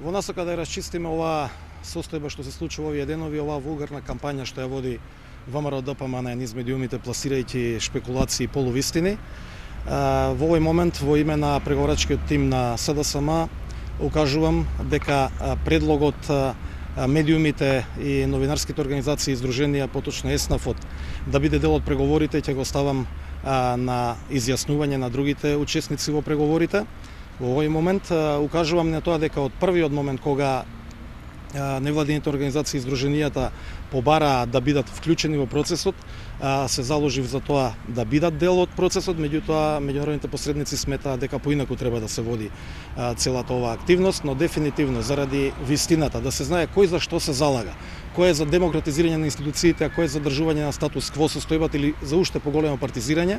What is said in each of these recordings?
Во насока да ја расчистиме оваа состојба што се случува овие денови, оваа вулгарна кампања што ја води ВМРО-ДПМН низ медиумите пласирајќи шпекулации и полувистини. Во овој момент во име на преговорачкиот тим на СДСМ укажувам дека предлогот медиумите и новинарските организации и издруженија, поточно ЕСНАФ-от, да биде дел од преговорите, ќе го ставам на изјаснување на другите учесници во преговорите. Во овој момент укажувам на тоа дека од првиот момент кога невладините организации и издруженијата побараа да бидат вклучени во процесот, се заложив за тоа да бидат дел од процесот, меѓутоа меѓународните посредници сметаат дека поинаку треба да се води целата оваа активност, но дефинитивно заради вистината, да се знае кој за што се залага, кој е за демократизирање на институциите, а кој е за држување на статус кво состојбата или за уште поголемо партизирање,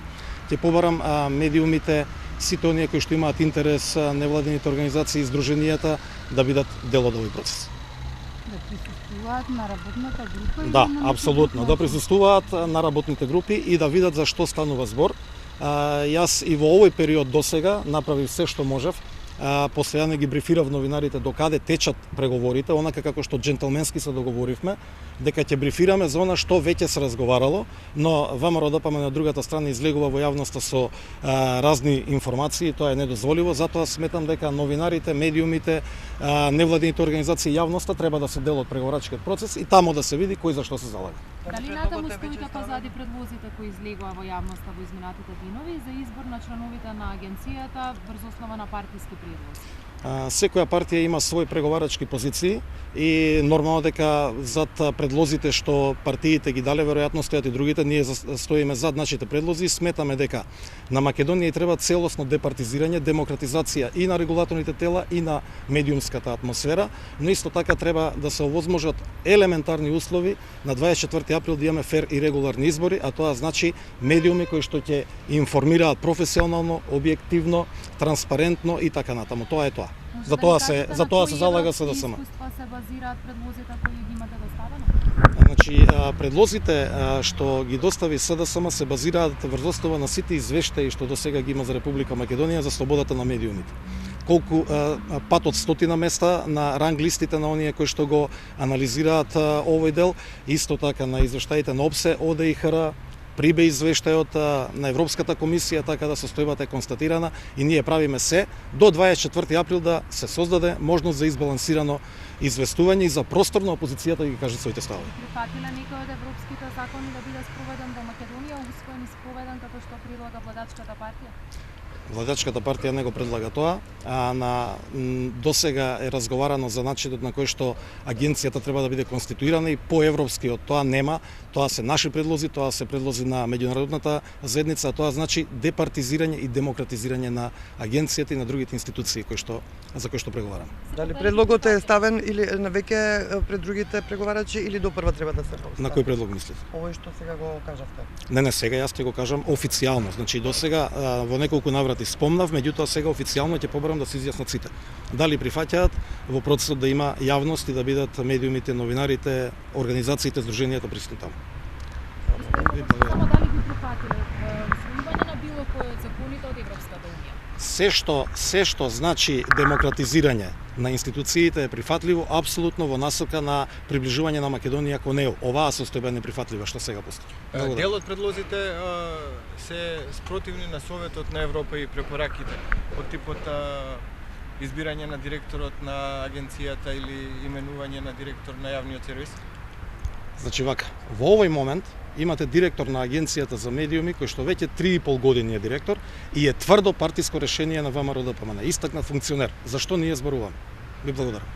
ќе побарам медиумите, сите оние кои што имаат интерес, невладините организации и издруженијата да бидат дел од овој процес. Да присуствуваат на работната група? Да, апсолутно, да присуствуваат на работните групи и да видат за што станува збор. Јас и во овој период досега направив се што можев. Постојано ги брифирав новинарите докаде течат преговорите, онака како што джентълменски се договоривме, дека ќе брифираме за она што веќе се разговарало, но ВМРО-ДПМН на другата страна излегува во јавноста со разни информации, тоа е недозволиво, затоа сметам дека новинарите, медиумите, невладините организации и јавноста треба да се дел од преговорачкиот процес и тамо да се види кој за што се залага. Дали натаму стоите позади предлозите кои излегува во јавноста во изминатите денови за избор на членовите на агенцијата врз основа на партиски предлози? Секоја партија има своји преговарачки позиции и нормално дека зад предлозите што партиите ги дале, веројатно стојат и другите, ние стоиме зад нашите предлози и сметаме дека на Македонија треба целосно департизирање, демократизација и на регулаторните тела и на медиумската атмосфера, но исто така треба да се овозможат елементарни услови на 24 април да имаме фер и регуларни избори, а тоа значи медиуми кои што ќе информираат професионално, објективно, транспарентно и така натаму. Тоа е тоа. За тоа се залага СДСМ. Се базираат предлозите кои ги имате доставено? Значи, предлозите што ги достави СДСМ се базираат врз основа на сите извештаи што досега ги има за Република Македонија за слободата на медиумите. Колку пат од 100 места на ранг листите на оние кои што го анализираат овој дел, исто така на извештаите на ОПСЕ, ОДИХР, прибе извештајот на Европската комисија, така да состојбата е констатирана и ние правиме се до 24 април да се создаде можност за избалансирано известување и за простор на опозицијата да ги каже своите ставови. Прифатиле некој од европските закони да биде спроведен во Македонија, усвоен и спроведен како што предлага владачката партија? Владачката партија не го предлага тоа, а досега е разговарано за начинот на кој што агенцијата треба да биде конституирана и по европскиот тоа нема, тоа се наши предлози, тоа се предлози на меѓународната заедница, тоа значи департизирање и демократизирање на агенцијата и на другите институции за кои што преговараме. Дали предлогот е ставен или на веќе пред другите преговарачи или допрва треба да се постави? На кој предлог мислите? Овој што сега го кажавте. Не, сега јас ќе го кажам официјално. Значи досега во неколку наврати спомнав, меѓутоа сега официјално ќе побарам да се изјаснат сите. Дали прифаќаат во процесот да има јавност и да бидат медиумите, новинарите, организациите, здруженијата присутни таму. Само дали ги прифатиле усвојување на било кој од законите од Европската унија? Се што значи демократизирање на институциите е прифатливо апсолутно во насока на приближување на Македонија кон ЕУ. Оваа состојба е неприфатлива што сега постои. Дел од предлозите се спротивни на Советот на Европа и препораките од типот избирање на директорот на агенцијата или именување на директор на јавниот сервис? Значи вака, во овој момент имате директор на агенцијата за медиуми кој што веќе 3,5 години е директор и е тврдо партиско решение на ВМРО-ДПМН, истакнат функционер. Зашто ние зборуваме? Ви благодарам.